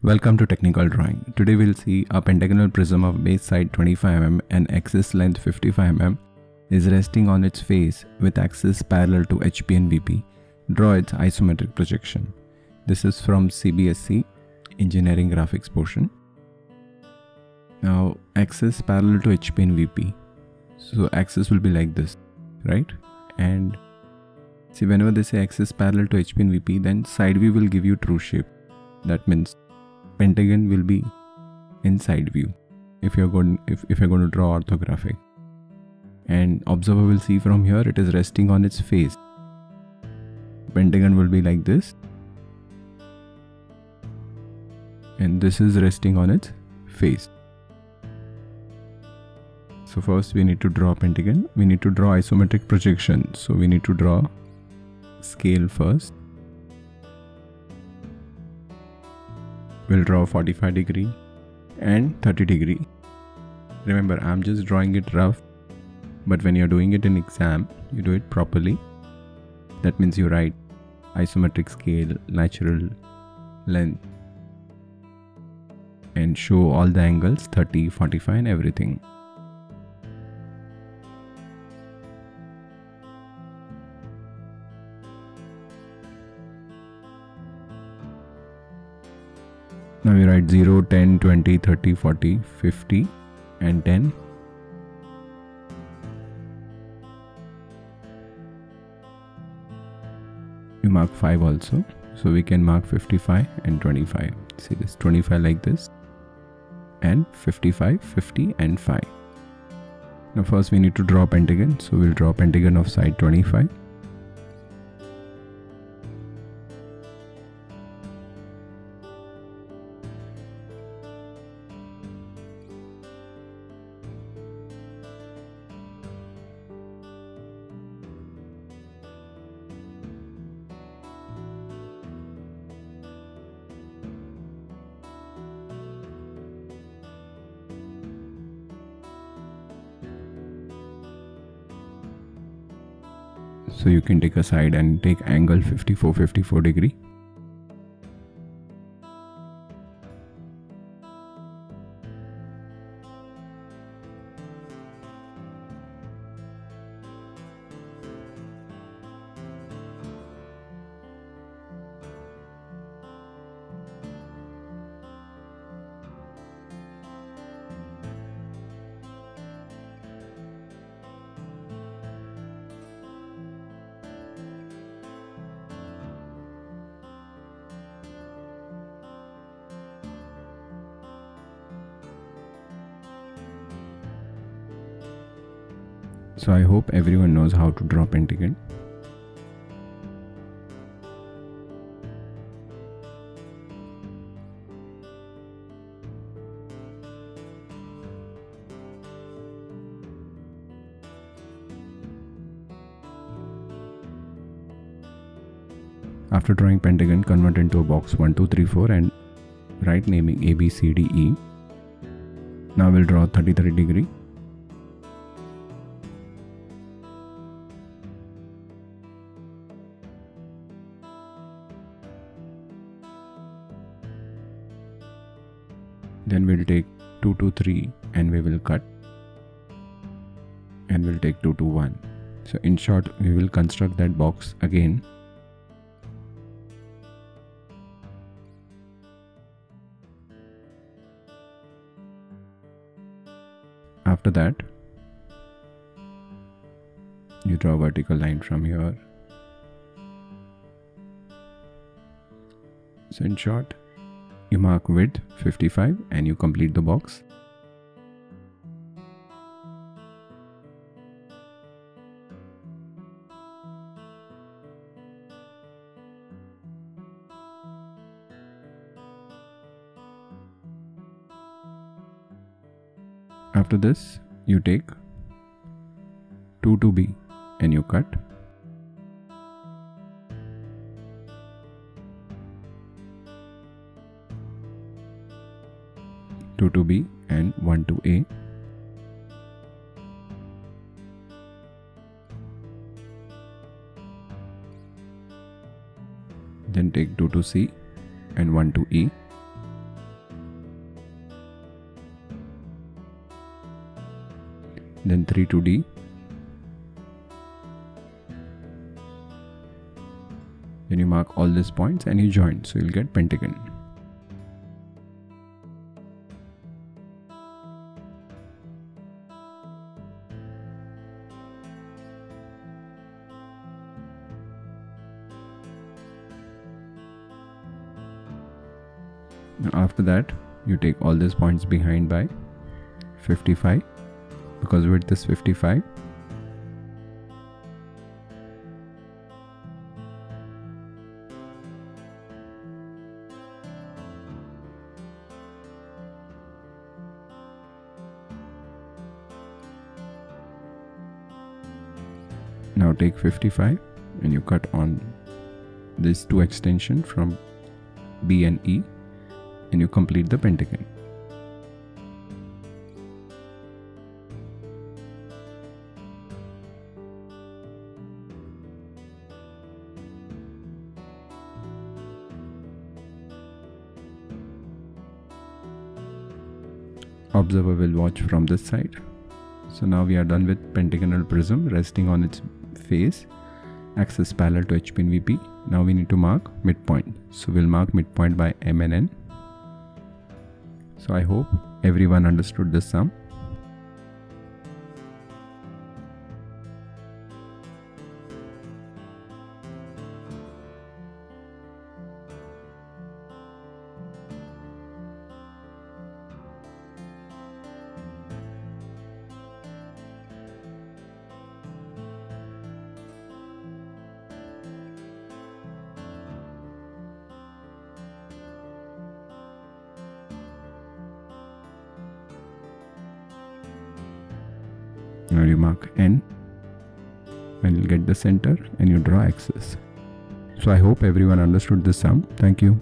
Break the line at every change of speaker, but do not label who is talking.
Welcome to Technical Drawing. Today we'll see a pentagonal prism of base side 25 mm and axis length 55 mm is resting on its face with axis parallel to HP and VP. Draw its isometric projection. This is from CBSE Engineering Graphics portion. Now axis parallel to HP and VP. So axis will be like this, right? And see, whenever they say axis parallel to HP and VP, then side view will give you true shape. That means pentagon will be in side view if you're going to draw orthographic. And observer will see from here it is resting on its face. Pentagon will be like this, and this is resting on its face. So first we need to draw pentagon. We need to draw isometric projection. So we need to draw scale first. We'll draw 45 degree and 30 degree. Remember, I'm just drawing it rough, but when you're doing it in exam, you do it properly. That means you write isometric scale, natural length, and show all the angles 30, 45 and everything. Now we write 0, 10, 20, 30, 40, 50 and 10. We mark 5 also. So we can mark 55 and 25. See this, 25 like this and 55, 50 and 5. Now first we need to draw pentagon. So we'll draw pentagon of side 25. So you can take a side and take angle 54 degree. So I hope everyone knows how to draw pentagon. After drawing pentagon, convert into a box 1, 2, 3, 4 and write naming A, B, C, D, E. Now we'll draw 30 degree. Then we'll take 2 to 3 and we will cut, and we'll take 2 to 1. So in short, we will construct that box again. After that, you draw a vertical line from here. So in short, you mark width 55 and you complete the box. After this, you take 2 to B and you cut. Two to B and 1 to A. Then take 2 to C and 1 to E. Then 3 to D. Then you mark all these points and you join, so you'll get pentagon. After that, you take all these points behind by 55, because width is 55. Now take 55 and you cut on these two extensions from B and E, and you complete the pentagon. Observer will watch from this side. So now we are done with pentagonal prism resting on its face, axis parallel to HP and VP. Now we need to mark midpoint. So we'll mark midpoint by M and N. So I hope everyone understood this sum. Now you mark N and you'll get the center and you draw axis. So I hope everyone understood this sum. Thank you.